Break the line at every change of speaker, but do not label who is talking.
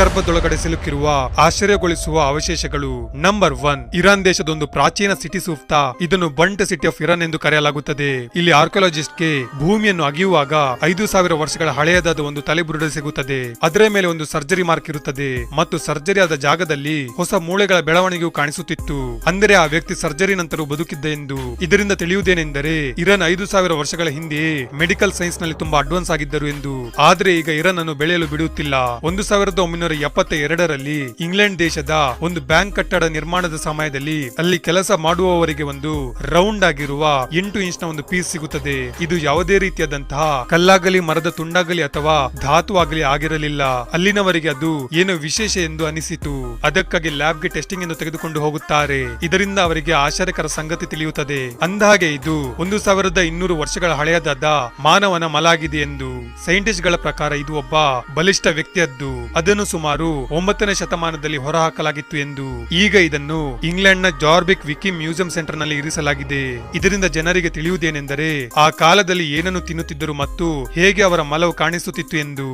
ಭೂಗರ್ಭದೊಳಗಡೆ ಸಿಲುಕಿರುವ ಆಶ್ಚರ್ಯಗೊಳಿಸುವ ಅವಶೇಷಗಳು. Number 1, Iran ದೇಶದೊಂದು ಪ್ರಾಚೀನ ಸಿಟಿ ಸೂಫ್ತ. ಇದನ್ನು ಬಂಟ್ ಸಿಟಿ ಆಫ್ ಇರಾನ್ ಎಂದು ಕರೆಯಲಾಗುತ್ತದೆ. ಇಲ್ಲಿ ಆರ್ಕಿಯಾಲಜಿಸ್ಟ್ಗೆ ಭೂಮಿಯನ್ನು ಅಗೆಯುವಾಗ 5000 ವರ್ಷಗಳ ಹಳೆಯದಾದ ಒಂದು ತಲೆಬುರುಡೆ ಸಿಗುತ್ತದೆ. ಅದರ ಮೇಲೆ ಒಂದು ಸರ್ಜರಿ ಮಾರ್ಕ್ ಇರುತ್ತದೆ ಮತ್ತು ಸರ್ಜರಿ ಆದ ಜಾಗದಲ್ಲಿ ಹೊಸ ಮೂಳೆಗಳ ಬೆಳವಣಿಗೆಯು ಕಾಣಿಸುತ್ತಿತ್ತು. ಅಂದರೆ ಆ ವ್ಯಕ್ತಿ ಸರ್ಜರಿ ನಂತರ ಬದುಕಿದ್ದ ಎಂದು. ಇದರಿಂದ ತಿಳಿಯುವುದೇನೆಂದರೆ ಇರಾನ್ 5000 ವರ್ಷಗಳ ಹಿಂದೆ ಮೆಡಿಕಲ್ ಸೈನ್ಸ್ ನಲ್ಲಿ ತುಂಬಾ ಅಡ್ವಾನ್ಸ್ ಆಗಿದ್ದರು ಎಂದು. ಆದ್ರೆ ಈಗ ಇರಾನ್ ಅನ್ನು ಬೆಳೆಯಲು ಬಿಡುತ್ತಿಲ್ಲ. 1972ರಲ್ಲಿ ಇಂಗ್ಲೆಂಡ್ ದೇಶದ ಒಂದು ಬ್ಯಾಂಕ್ ಕಟ್ಟಡ ನಿರ್ಮಾಣದ ಸಮಯದಲ್ಲಿ ಅಲ್ಲಿ ಕೆಲಸ ಮಾಡುವವರಿಗೆ ಒಂದು ರೌಂಡ್ ಆಗಿರುವ 8 ಇಂಚ್ ನ ಒಂದು ಪೀಸ್ ಸಿಗುತ್ತದೆ. ಇದು ಯಾವುದೇ ರೀತಿಯಾದಂತಹ ಕಲ್ಲಾಗಲಿ ಮರದ ತುಂಡಾಗಲಿ ಅಥವಾ ಧಾತು ಆಗಲಿ ಆಗಿರಲಿಲ್ಲ. ಅಲ್ಲಿನವರಿಗೆ ಅದು ಏನೋ ವಿಶೇಷ ಎಂದು ಅನಿಸಿತು. ಅದಕ್ಕಾಗಿ ಲ್ಯಾಬ್ಗೆ ಟೆಸ್ಟಿಂಗ್ ಎಂದು ತೆಗೆದುಕೊಂಡು ಹೋಗುತ್ತಾರೆ. ಇದರಿಂದ ಅವರಿಗೆ ಆಶ್ಚರ್ಯಕರ ಸಂಗತಿ ತಿಳಿಯುತ್ತದೆ. ಅಂದಹಾಗೆ ಇದು 1200 ವರ್ಷಗಳ ಹಳೆಯದಾದ ಮಾನವನ ಮಲ ಆಗಿದೆ ಎಂದು. ಸೈಂಟಿಸ್ಟ್ ಗಳ ಪ್ರಕಾರ ಇದು ಒಬ್ಬ ಬಲಿಷ್ಠ ವ್ಯಕ್ತಿಯದ್ದು. ಅದನ್ನು ಸುಮಾರು 9ನೇ ಶತಮಾನದಲ್ಲಿ ಹೊರಹಾಕಲಾಗಿತ್ತು ಎಂದು. ಈಗ ಇದನ್ನು ಇಂಗ್ಲೆಂಡ್ ನ ಜಾರ್ಬಿಕ್ ವಿಕಿ ಮ್ಯೂಸಿಯಂ ಸೆಂಟರ್ ನಲ್ಲಿ ಇರಿಸಲಾಗಿದೆ. ಇದರಿಂದ ಜನರಿಗೆ ತಿಳಿಯುವುದೇನೆಂದರೆ ಆ ಕಾಲದಲ್ಲಿ ಏನನ್ನು ತಿನ್ನುತ್ತಿದ್ದರು ಮತ್ತು ಹೇಗೆ ಅವರ ಮಲವು ಕಾಣಿಸುತ್ತಿತ್ತು ಎಂದು.